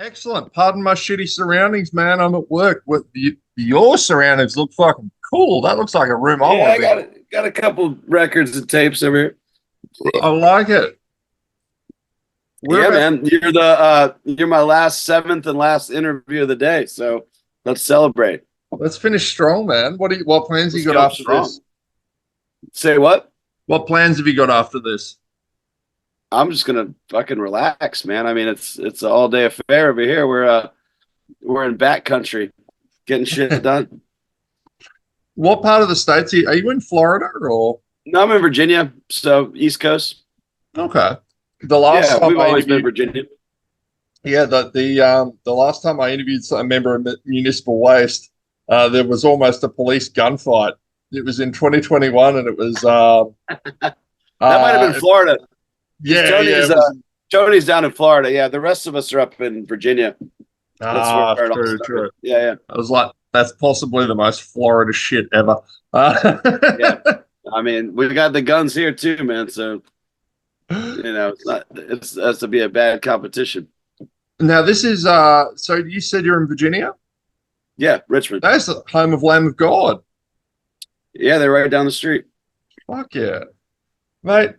Excellent. Pardon my shitty surroundings, man. I'm at work. Your surroundings look fucking cool. That looks like a room I Yeah, want I to be in. got a couple records and tapes over here. I like it. We're Yeah, about. man. You're my last seventh and last interview of the day. So let's celebrate. Let's finish strong, man. What plans have Let's you got go after strong. this? Say what? What plans have you got after this? I'm just gonna fucking relax, man. I mean, it's an all day affair over here. We're in back country, getting shit done. What part of the states are you in Florida or? No, I'm in Virginia, so East Coast. Okay. The last Yeah, time we've I always been interviewed, Virginia. yeah, the last time I interviewed a member of Municipal Waste, there was almost a police gunfight. It was in 2021, and it was That might have been uh, Florida because yeah, it was. Tony's down in Florida. Yeah, the rest of us are up in Virginia. That's where Ah, it all true, started. true. Yeah, yeah, I was like, that's possibly the most Florida shit ever. Uh, yeah. I mean, we got the guns here too, man. So it's has to be a bad competition. Now this is so you said you're in Virginia? Yeah, Richmond. That's the home of Lamb of God. Yeah, they're right down the street. Fuck yeah. Mate,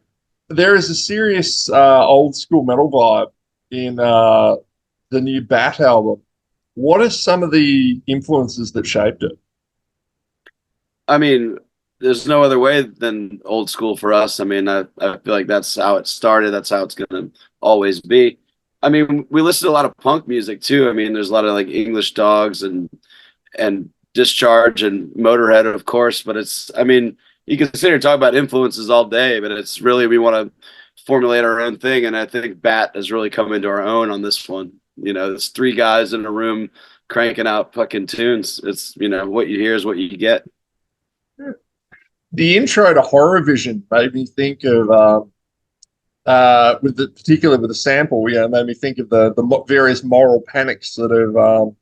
there is a serious old school metal vibe in the new Bat album. What are some of the influences that shaped it? I mean, there's no other way than old school for us. I mean, I feel like that's how it started. That's how it's gonna always be. I mean, we listen to a lot of punk music too. I mean, there's a lot of like English Dogs and Discharge and Motorhead, of course. But it's, I mean, you can sit here and talk about influences all day, but it's really we want to formulate our own thing. And I think Bat has really come into our own on this one. It's three guys in a room cranking out fucking tunes. It's what you hear is what you get. The intro to Horror Vision made me think of particularly with the sample, made me think of the various moral panics that have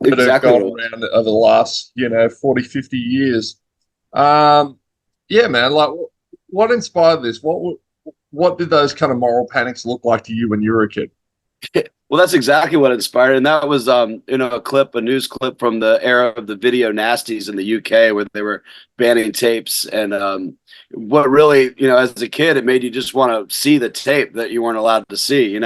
Exactly what gone it was. around over the last 40, 50 years. Um, yeah, man. Like, what inspired this? What did those kind of moral panics look like to you when you were a kid? Well, that's exactly what inspired, and that was a news clip from the era of the video nasties in the UK where they were banning tapes, and what really, as a kid, it made you just want to see the tape that you weren't allowed to see, and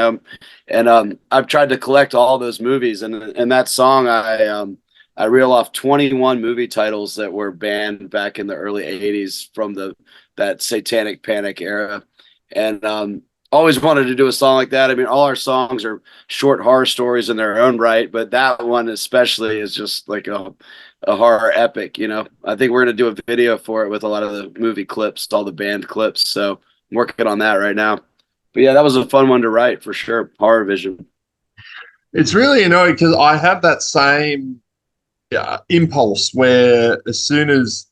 I've tried to collect all those movies, and that song I reel off 21 movie titles that were banned back in the early 80s from that Satanic Panic era, and always wanted to do a song like that. I mean, all our songs are short horror stories in their own right, but that one especially is just like a horror epic. I think we're gonna do a video for it with a lot of the movie clips, all the band clips. So I'm working on that right now. But yeah, that was a fun one to write for sure. Horror Vision. It's really annoying because I have that same impulse where as soon as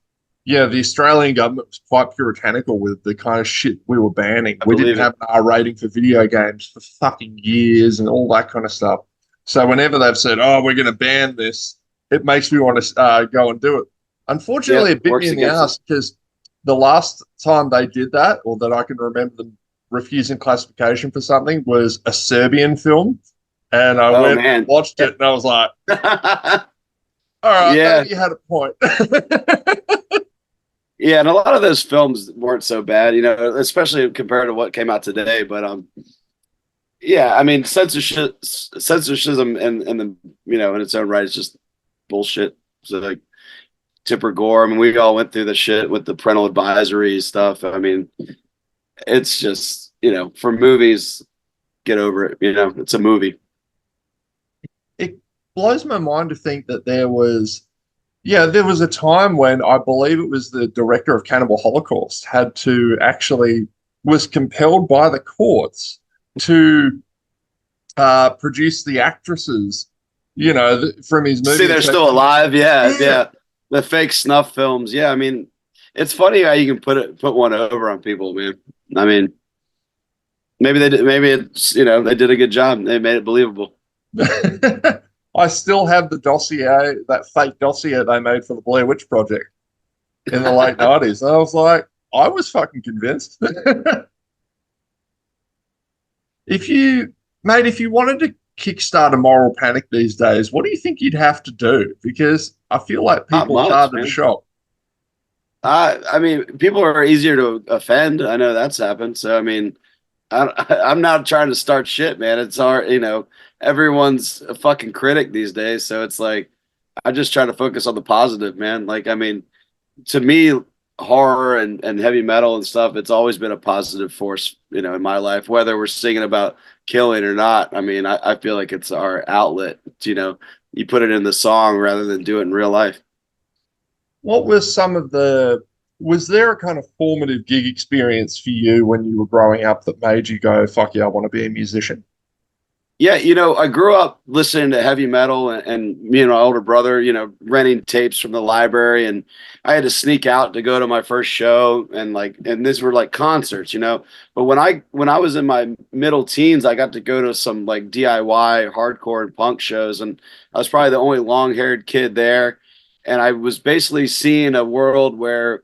the Australian government was quite puritanical with the kind of shit we were banning. I We didn't believe it. have an R rating for video games for fucking years and all that kind of stuff. So whenever they've said, "Oh, we're going to ban this," it makes me want to go and do it. Unfortunately, Yep, it bit me works in the against ass us. because the last time they did that, or that I can remember them refusing classification for something, was a Serbian film, and I Oh went and man. watched it, and I was like, "All right, Yeah. maybe you had a point." Yeah, and a lot of those films weren't so bad, especially compared to what came out today. But yeah, I mean, censorship and the in its own right is just bullshit. So like Tipper Gore, I mean, we all went through the shit with the parental advisory stuff. I mean, it's just for movies, get over it. It's a movie. It blows my mind to think that there was a time when I believe it was the director of Cannibal Holocaust was compelled by the courts to produce the actresses, from his See, movie and they're say, still alive. Yeah, yeah, yeah. The fake snuff films. Yeah, I mean, it's funny how you can put one over on people, man. I mean, maybe they did. Maybe it's they did a good job. They made it believable. I still have the dossier, that fake dossier they made for the Blair Witch Project in the late 90s. And I was like, I was fucking convinced. If you, mate, if you wanted to kickstart a moral panic these days, what do you think you'd have to do? Because I feel like Not people are much, harder to man. shock. I mean, people are easier to offend. I know that's happened. So I mean, I'm not trying to start shit, man. It's hard, everyone's a fucking critic these days. So it's like, I just try to focus on the positive, man. Like, I mean, to me, horror and heavy metal and stuff, it's always been a positive force, in my life, whether we're singing about killing or not. I mean, I feel like it's our outlet, you put it in the song rather than do it in real life. What was some of the, was there a kind of formative gig experience for you when you were growing up that made you go, fuck yeah, I want to be a musician? Yeah, I grew up listening to heavy metal and me and my older brother, renting tapes from the library, and I had to sneak out to go to my first show, and these were like concerts, But when I was in my middle teens, I got to go to some like DIY hardcore and punk shows, and I was probably the only long-haired kid there, and I was basically seeing a world where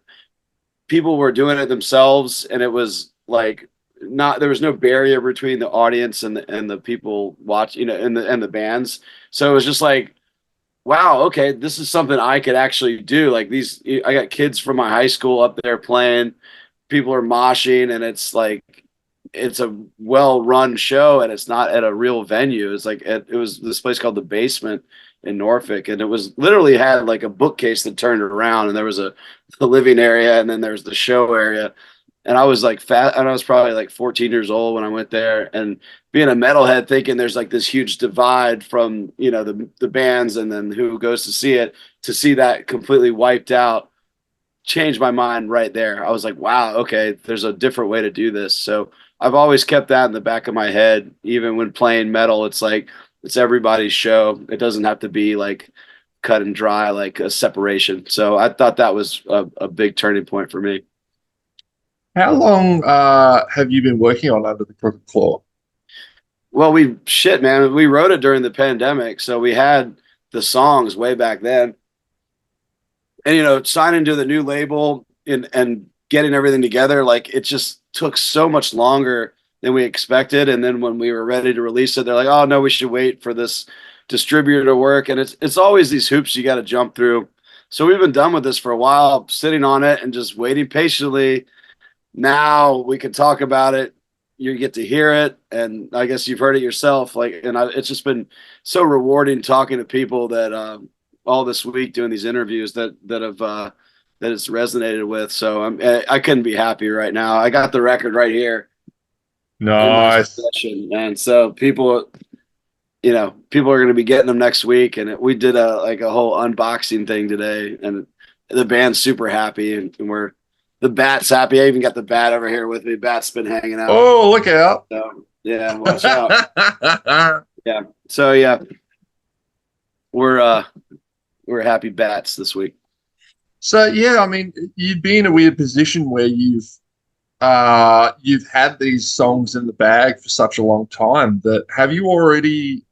people were doing it themselves, and it was like not there was no barrier between the audience and the people watch, and the bands. So it was just like, wow, okay, this is something I could actually do. Like I got kids from my high school up there playing, people are moshing, and it's like it's a well-run show, and it's not at a real venue. It's like it was this place called the Basement in Norfolk, and it was literally had like a bookcase that turned around, and there was the living area, and then there's the show area. And I was like fat, and I was probably like 14 years old when I went there. And being a metalhead, thinking there's like this huge divide from the bands and then who goes to see it, to see that completely wiped out changed my mind right there. I was like, wow, okay, there's a different way to do this. So I've always kept that in the back of my head, even when playing metal. It's like it's everybody's show. It doesn't have to be like cut and dry, like a separation. So I thought that was a big turning point for me. How long have you been working on Under the Crooked Claw? Well, man, we wrote it during the pandemic, so we had the songs way back then. And signing to the new label and getting everything together, like it just took so much longer than we expected. And then when we were ready to release it, they're like, "Oh no, we should wait for this distributor to work." And it's always these hoops you got to jump through. So we've been done with this for a while, sitting on it and just waiting patiently. Now we can talk about it. You get to hear it, and I guess you've heard it yourself. It's just been so rewarding talking to people that all this week doing these interviews that it's resonated with. So I couldn't be happier right now. I got the record right here in my Nice. possession, and so people are going to be getting them next week. And we did a whole unboxing thing today, and the band's super happy, and the bat's happy. I even got the bat over here with me. Bat's been hanging out. Oh, look out. So yeah, watch out. Yeah. So yeah, we're uh we're happy bats this week. So yeah, I mean, you'd be in a weird position where you've had these songs in the bag for such a long time that have you already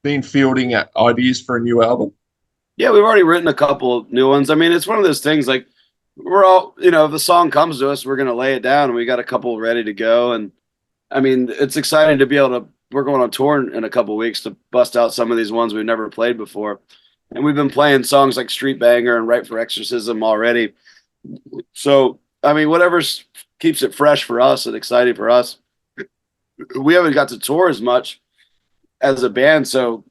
been fielding ideas for a new album? Yeah, we've already written a couple new ones. I mean, it's one of those things like we're all, if the song comes to us, we're gonna lay it down, and we got a couple ready to go. And I mean, it's exciting to be able to. We're going on tour in a couple weeks to bust out some of these ones we've never played before, and we've been playing songs like Street Banger and Right for Exorcism already. So I mean, whatever keeps it fresh for us and exciting for us. We haven't got to tour as much as a band, so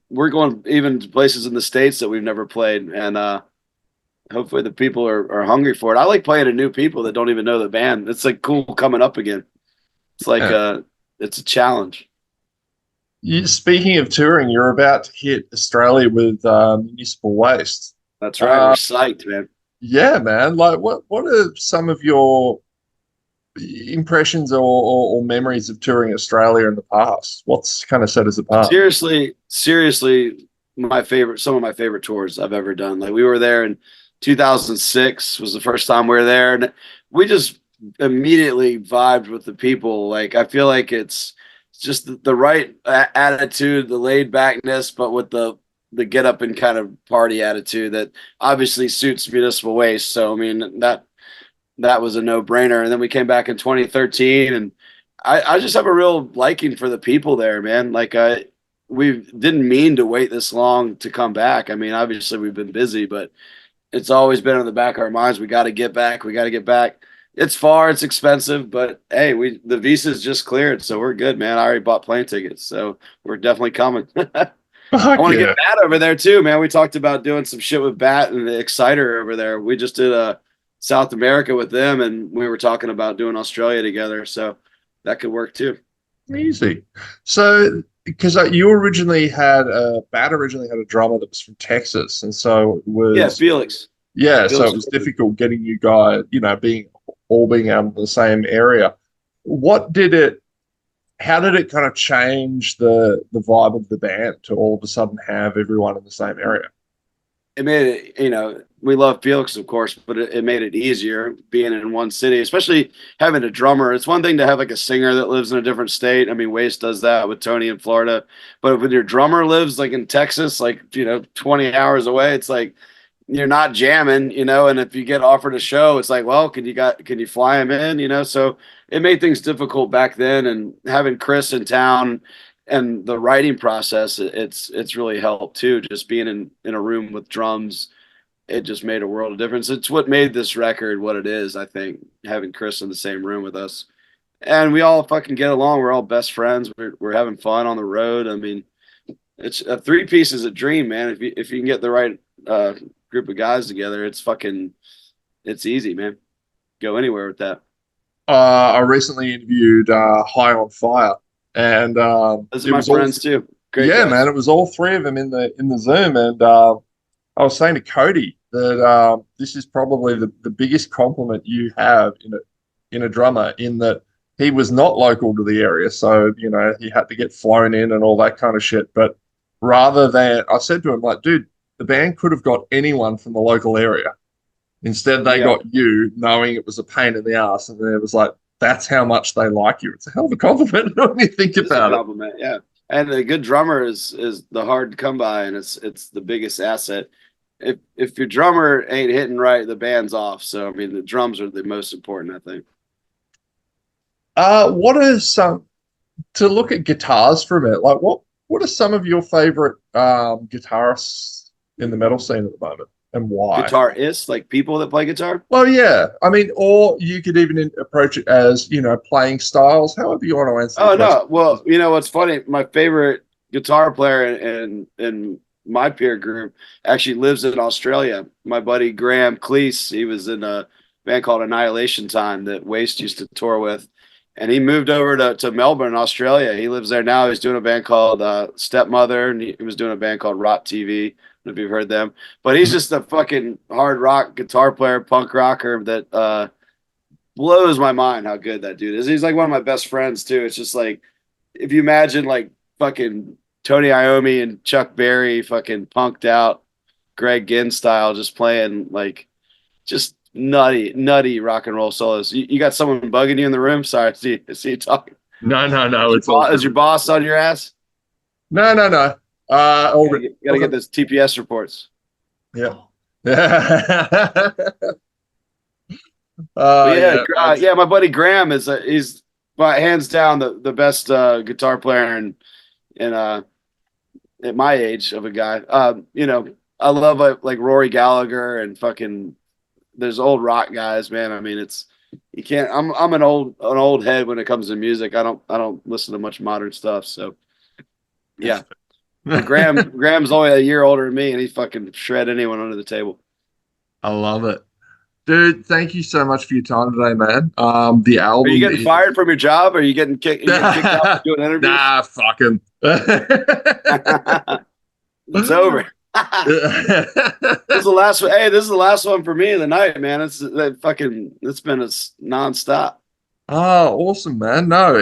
we're going even to places in the States that we've never played, and hopefully the people are hungry for it. I like playing to new people that don't even know the band. It's like cool coming up again. It's like Yeah. it's a challenge. Speaking of touring, you're about to hit Australia with Municipal Waste. That's right. We're Uh, psyched, man. yeah, man. Like, what are some of your impressions or memories of touring Australia in the past? What's kind of set us apart? Seriously, some of my favorite tours I've ever done. Like we were there in 2006 was the first time we were there, and we just immediately vibed with the people. Like I feel like it's just the right attitude, the laid backness, but with the get up and kind of party attitude that obviously suits municipal waste. So I mean that was a no brainer. And then we came back in 2013, and I just have a real liking for the people there, man. Like we didn't mean to wait this long to come back. I mean, obviously we've been busy, but it's always been in the back of our minds. We got to get back. We got to get back. It's far, it's expensive, but hey, the visa's just cleared, so we're good, man. I already bought plane tickets, so we're definitely coming. I Fuck want to get yeah. Bat over there too, man. We talked about doing some shit with Bat and the Exciter over there. We just did South America with them, and we were talking about doing Australia together, so that could work too. Easy. So, because you originally had Bat originally had a drummer that was from Texas, and so it Yeah, was Felix. yeah, so Felix. it was difficult getting you guys, being out of the same area. What did it? How did it kind of change the vibe of the band to all of a sudden have everyone in the same area? It made it, we love Felix, of course, but it made it easier being in one city, especially having a drummer. It's one thing to have like a singer that lives in a different state. I mean, Waste does that with Tony in Florida, but when your drummer lives like in Texas, like, 20 hours away, it's like you're not jamming, and if you get offered a show, it's like, well, can you fly him in, so it made things difficult back then. And having Chris in town and the writing process, it's really helped too. Just being in a room with drums, it just made a world of difference. It's what made this record what it is, I think, having Chris in the same room with us. And we all fucking get along. We're all best friends. We're having fun on the road. I mean, it's a three-piece is a dream, man. If you can get the right group of guys together, it's easy, man. Go anywhere with that. I recently interviewed High on Fire, and Those are it my was all friends too. Great yeah, man. guys. It was all three of them in the Zoom, and I was saying to Cody that this is probably the biggest compliment you have in a drummer, in that he was not local to the area, so he had to get flown in and all that kind of shit. But rather than, I said to him, like, dude, the band could have got anyone from the local area. Instead, they Yeah, got you, knowing it was a pain in the ass, and then it was like, that's how much they like you. It's a hell of a compliment when you think it is a about it. compliment. Yeah, and a good drummer is the hard to come by, and it's the biggest asset. If your drummer ain't hitting right, the band's off. So I mean, the drums are the most important, I think. What are some to look at guitars for a minute? Like, what are some of your favorite guitarists in the metal scene at the moment, and why? Guitarists, like people that play guitar. Well, yeah, I mean, or you could even approach it as playing styles, however you want to answer the Oh question. no, well, what's funny? My favorite guitar player in my peer group actually lives in Australia. My buddy Graham Cleese, he was in a band called Annihilation Time that Waste used to tour with, and he moved over to Melbourne, Australia. He lives there now. He's doing a band called Stepmother, and he was doing a band called Rot TV. I don't know if you've heard them, but he's just a fucking hard rock guitar player, punk rocker that blows my mind how good that dude is. He's like one of my best friends too. It's just like if you imagine like fucking Tony Iommi and Chuck Berry fucking punked out Greg Ginn style, just playing like just nutty rock and roll solos. You got someone bugging you in the room? Sorry, see you talking. No, no, no, it's all Is good. your boss on your ass? No, no, no. All good. Gotta get those TPS reports. Yeah. But yeah, Yeah, that's yeah, my buddy Graham he's by hands down the best guitar player in at my age of a guy. I love like Rory Gallagher and fucking there's old rock guys, man. I mean, it's you can't. I'm an old head when it comes to music. I don't listen to much modern stuff. So yeah, but Graham's only a year older than me, and he fucking shred anyone under the table. I love it. Dude, thank you so much for your time today, man. The Are you album getting is fired from your job? Or are you getting kicked? Are you getting kicked out for doing interviews? nah, fuck him. It's over. This is the last one. Hey, this is the last one for me of the night, man. It's been a nonstop. Oh, awesome, man. No,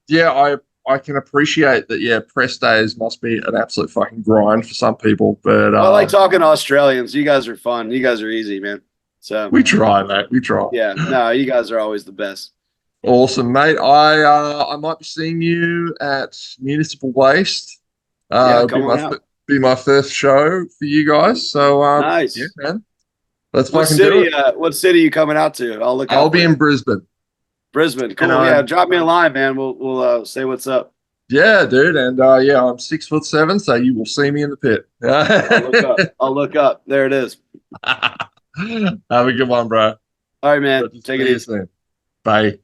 yeah, I can appreciate that. Yeah, press days must be an absolute fucking grind for some people, but I like talking to Australians. You guys are fun. You guys are easy, man. So we try, mate. We try. yeah, no, you guys are always the best. Awesome, mate. I might be seeing you at Municipal Waste. Yeah, It'll come on out. be my first show for you guys. So yeah, Nice. man. Let's fucking do it. What city are you coming out to? I'll look I'll out for be you. in Brisbane. Brisbane. And Cool. Yeah, drop me a line, man. We'll say what's up. Yeah, dude. And yeah, I'm 6'7", so you will see me in the pit. I'll look up. I'll look up. There it is. Have a good one, bro. All right, man. Good to Take see it you easy. soon. Bye.